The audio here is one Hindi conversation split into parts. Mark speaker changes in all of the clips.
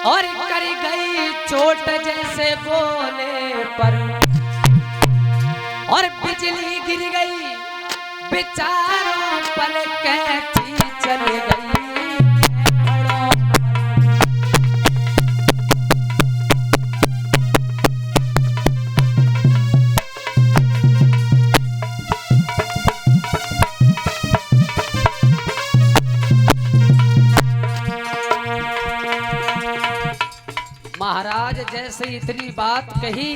Speaker 1: और कर गई चोट जैसे बोले पर, और बिजली गिर गई बेचारों पर, कैची चल गई। महाराज जैसे इतनी बात कही,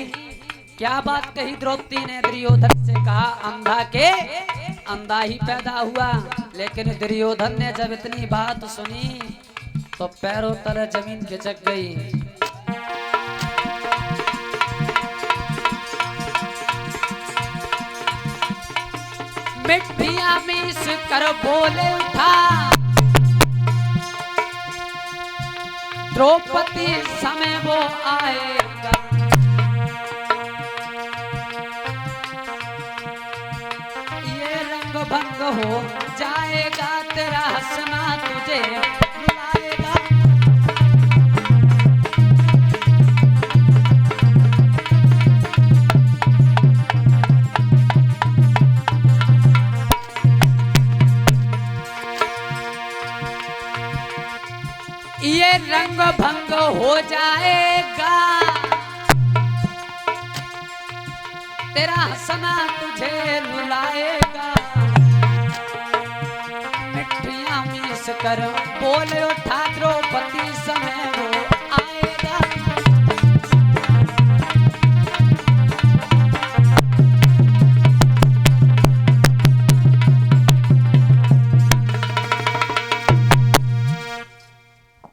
Speaker 1: क्या बात कही द्रौपदी ने दुर्योधन से कहा, अंधा के अंधा ही पैदा हुआ। लेकिन दुर्योधन ने जब इतनी बात सुनी तो पैरों तले जमीन खिसक गई। मिट्टियां मीस कर बोले उठा, द्रौपदी समय वो आएगा, ये रंग भंग हो जाएगा, तेरा हंसना तुझे रुलाएगा। ये रंग भंग हो जाएगा, तेरा हंसना तुझे रुलाएगा। मिट्टियां मीस कर बोले उठा, द्रौपदी समय वो आएगा।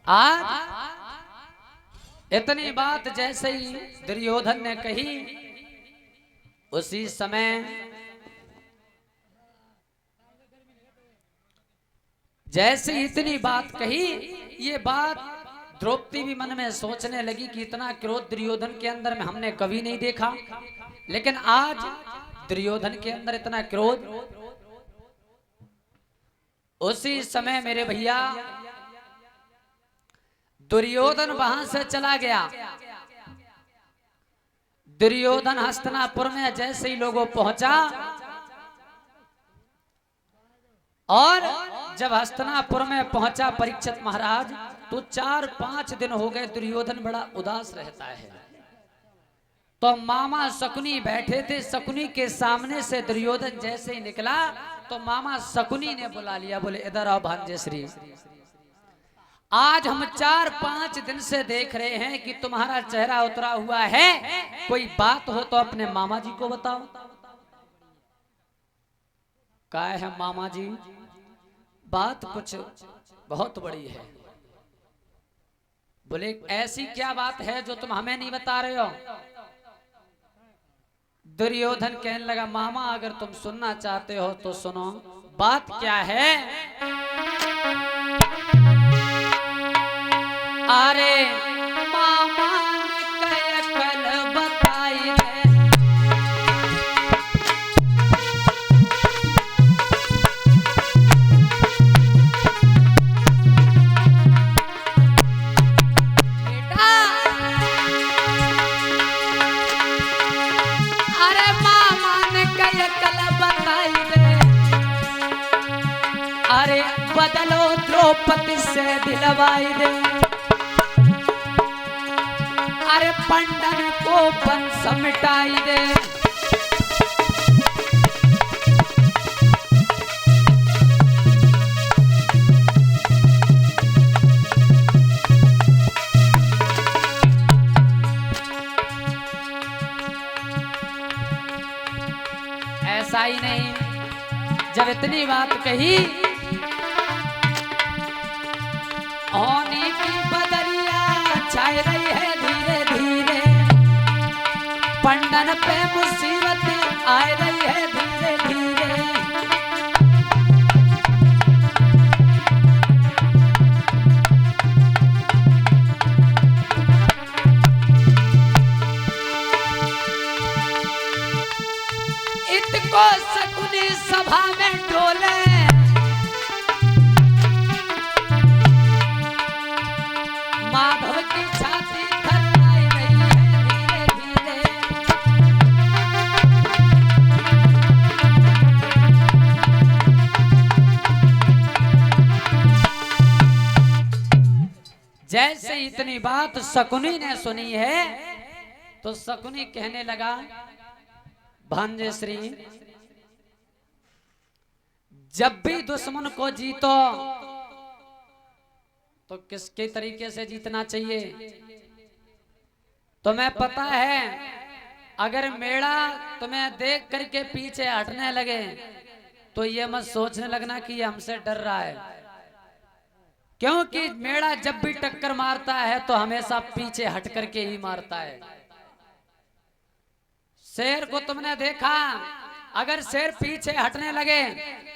Speaker 1: आज इतनी बात जैसे ही दुर्योधन ने कही, उसी समय जैसे इतनी बात कही, ये बात द्रौपदी भी मन में सोचने लगी कि इतना क्रोध दुर्योधन के अंदर में हमने कभी नहीं देखा। लेकिन आज दुर्योधन के अंदर इतना क्रोध। उसी समय मेरे भैया दुर्योधन वहां से चला गया। दुर्योधन हस्तिनापुर में जैसे ही लोगों पहुंचा, और जब हस्तिनापुर में पहुंचा परीक्षित महाराज, तो 4-5 दिन हो गए दुर्योधन बड़ा उदास रहता है। तो मामा शकुनी बैठे थे, शकुनी के सामने से दुर्योधन जैसे ही निकला तो मामा शकुनी ने बुला लिया, बोले इधर आओ भांजेश्री, आज हम 4-5 दिन से देख रहे हैं कि तुम्हारा चेहरा उतरा हुआ है, कोई बात हो तो अपने मामा जी को बताओ। क्या है मामा जी? बात कुछ बहुत बड़ी है। बोले ऐसी क्या बात है जो तुम हमें नहीं बता रहे हो? दुर्योधन कहने लगा, मामा अगर तुम सुनना चाहते हो तो सुनो, बात क्या है? अरे मामा ने कल बताई दे, बेटा अरे मामा ने कल बताई दे, अरे बदलो द्रौपदी से दिलवाई दे, अरे पंडन को वंश मिटाई दे। ऐसा ही नहीं, जब इतनी बात कही, होनी की बदलिया छाई रही है धीरे धीरे, पंडन पे मुसीबत आ रही है धीरे धीरे। इतको शकुनी सभा में डोले, माधव की छाती थरथराई रही है धीरे धीरे। जैसे इतनी बात शकुनी ने सुनी है तो शकुनी कहने लगा, भांजे श्री, जब भी दुश्मन को जीतो तो किसके तरीके से जीतना चाहिए? तुम्हें पता है, अगर मेढ़ा तुम्हें देख करके पीछे हटने लगे तो ये मत सोचने लगना कि ये हमसे डर रहा है, क्योंकि मेढ़ा जब भी टक्कर मारता है तो हमेशा पीछे हट करके ही मारता है। शेर को तुमने देखा, अगर शेर पीछे हटने लगे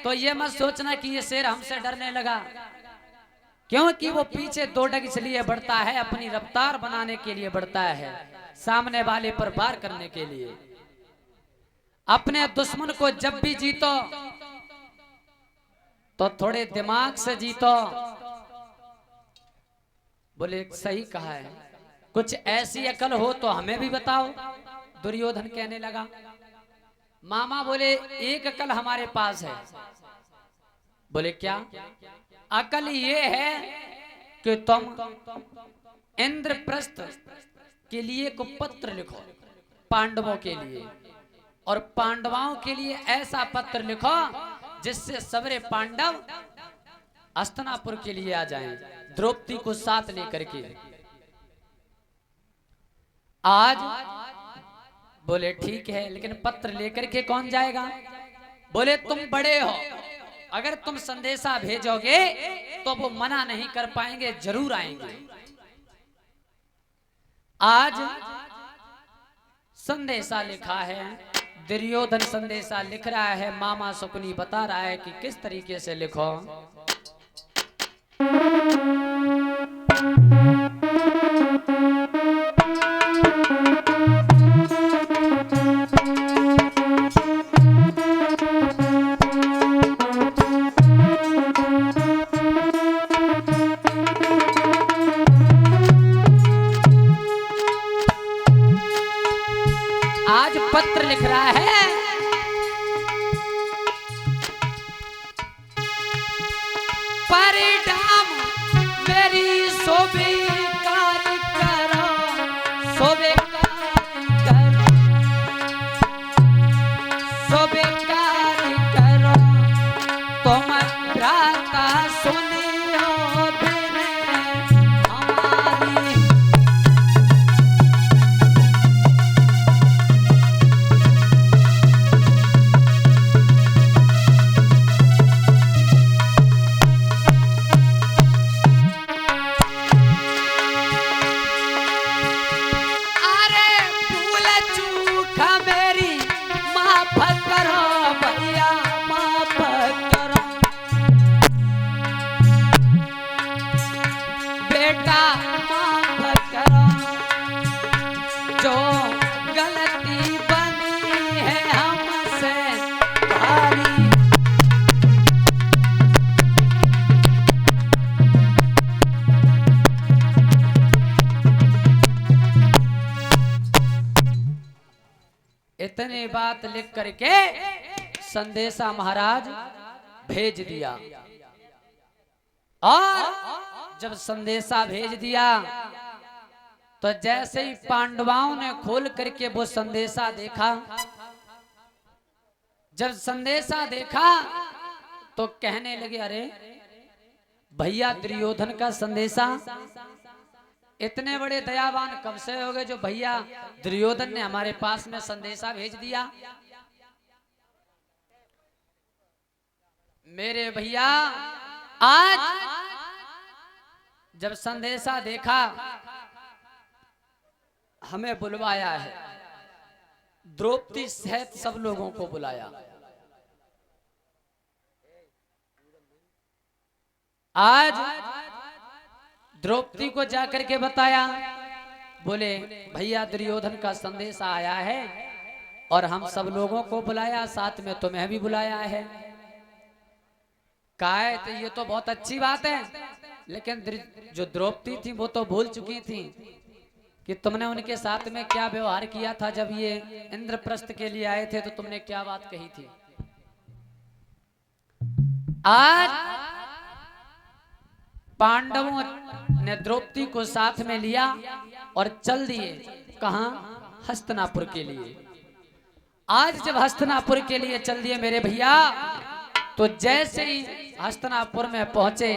Speaker 1: तो ये मत सोचना कि ये शेर हमसे डरने लगा, क्योंकि वो पीछे दो डग इसलिए बढ़ता है, अपनी रफ्तार बनाने के लिए बढ़ता है, सामने वाले पर वार करने के लिए। अपने दुश्मन को जब भी जीतो तो थोड़े दिमाग से जीतो। बोले सही कहा है, कुछ ऐसी अकल हो तो हमें भी बताओ। दुर्योधन कहने लगा, मामा बोले एक अकल हमारे पास है। बोले क्या? अकल ये है कि तुम इंद्रप्रस्थ के लिए को पत्र लिखो पांडवों के लिए, और पांडवों के लिए ऐसा पत्र लिखो जिससे सबरे पांडव हस्तिनापुर के लिए आ जाएं, द्रौपदी को साथ लेकर के। आज बोले ठीक है, लेकिन पत्र लेकर के कौन जाएगा? बोले तुम बड़े हो, अगर तुम संदेशा भेजोगे तो वो मना नहीं कर पाएंगे, जरूर आएंगे। आज संदेशा लिखा है, दुर्योधन संदेशा लिख रहा है, मामा शकुनी बता रहा है कि किस तरीके से लिखो। आज पत्र लिख रहा है, परिणाम मेरी स्वीकार करो, स्वीकार करो, तुम भ्राता सुनियो बिने हमारी। इतनी बात लिख करके संदेशा महाराज भेज दिया, और जब संदेशा भेज दिया तो जैसे ही पांडवों ने खोल करके वो संदेशा देखा, जब संदेशा देखा तो कहने लगे, अरे भैया दुर्योधन का संदेशा, इतने बड़े दयावान कब से हो गए जो भैया दुर्योधन ने हमारे पास में संदेशा भेज दिया। मेरे भैया आज जब संदेशा देखा, हमें बुलवाया है, द्रौपदी सहित सब लोगों को बुलाया। आज द्रौपदी को जाकर के बताया, बोले भैया दुर्योधन का संदेशा आया है और हम सब लोगों को बुलाया, साथ में तुम्हें भी बुलाया है। कहा है तो ये तो बहुत अच्छी बात है, लेकिन जो द्रौपदी थी वो तो भूल चुकी थी कि तुमने उनके साथ में क्या व्यवहार किया था। जब ये इंद्रप्रस्थ के लिए आए थे तो तुमने क्या बात कही थी। आज पांडवों ने द्रौपदी को साथ में लिया और चल दिए कहां, हस्तिनापुर के लिए। आज जब हस्तिनापुर के लिए चल दिए मेरे भैया, तो जैसे ही हस्तिनापुर में पहुंचे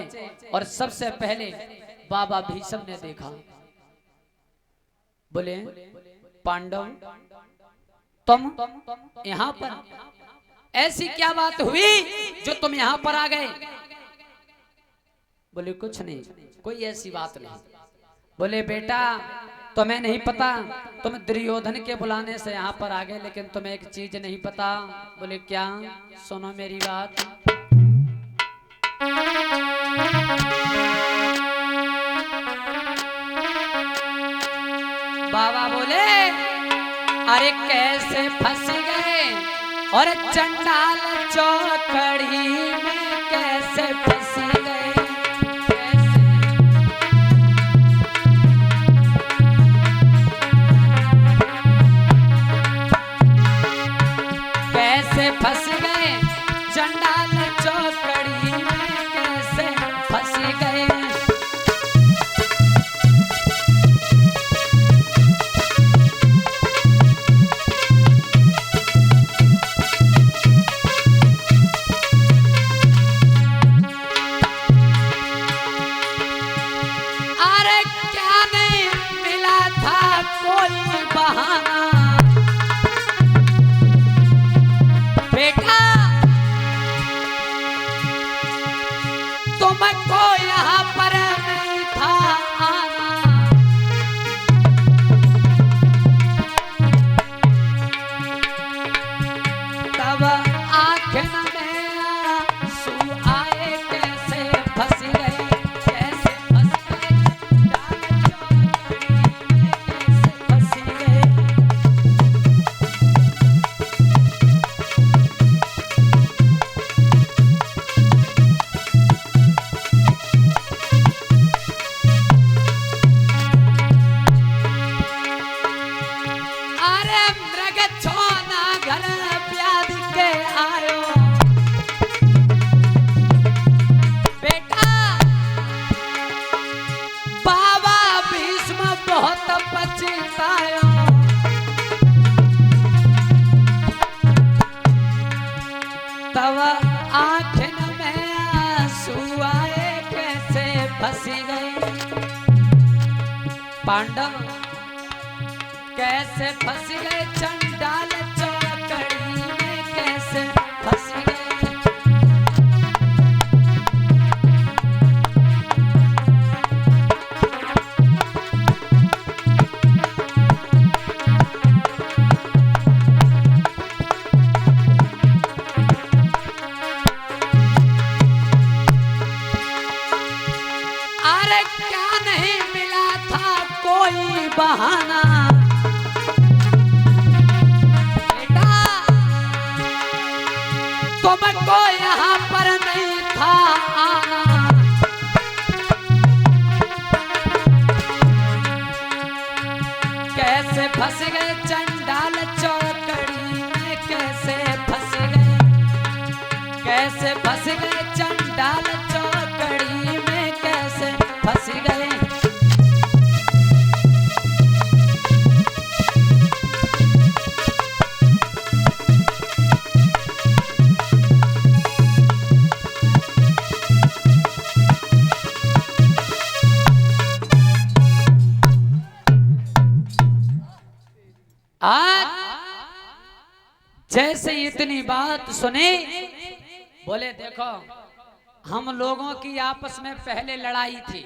Speaker 1: और सबसे पहले बाबा भीष्म ने देखा, बोले पांडव तुम यहां पर, ऐसी क्या बात हुई जो तुम यहां पर आ गए। बोले कुछ नहीं, कोई ऐसी बात नहीं। बोले बेटा तुम्हें नहीं पता, तुम दुर्योधन के बुलाने से यहाँ पर आ गए, लेकिन तुम्हें एक चीज नहीं पता। बोले क्या, सुनो मेरी बात। बाबा बोले अरे कैसे फंस गए और चंडाल चौकड़ी में कैसे फंस गए। कैसे फंस गए चंडाल चौकड़ी में कैसे फंस गए। अरे क्या नहीं मिला था कोई बहाना, बेटा तुमको यहाँ पर नहीं था आना। तब आँख में आंसू आए, कैसे फंस गए, कैसे फंस गए, कैसे फंस गए। बहुत पछताया, तब आँख में आंसू आए, कैसे फंस गए। पांडव कैसे फंस गए चंडाल चौकड़ी में, कैसे फंस गए। क्या नहीं मिला था कोई बहाना, बेटा तुमको यहाँ पर नहीं था आना। कैसे फंस गए चंडाल चौकड़ी में, कैसे फंस गए, कैसे फंस गए चंडाल चौकड़ी में, कैसे फंस गए। आज जैसे इतनी बात सुने, बोले देखो हम लोगों की आपस में पहले लड़ाई थी,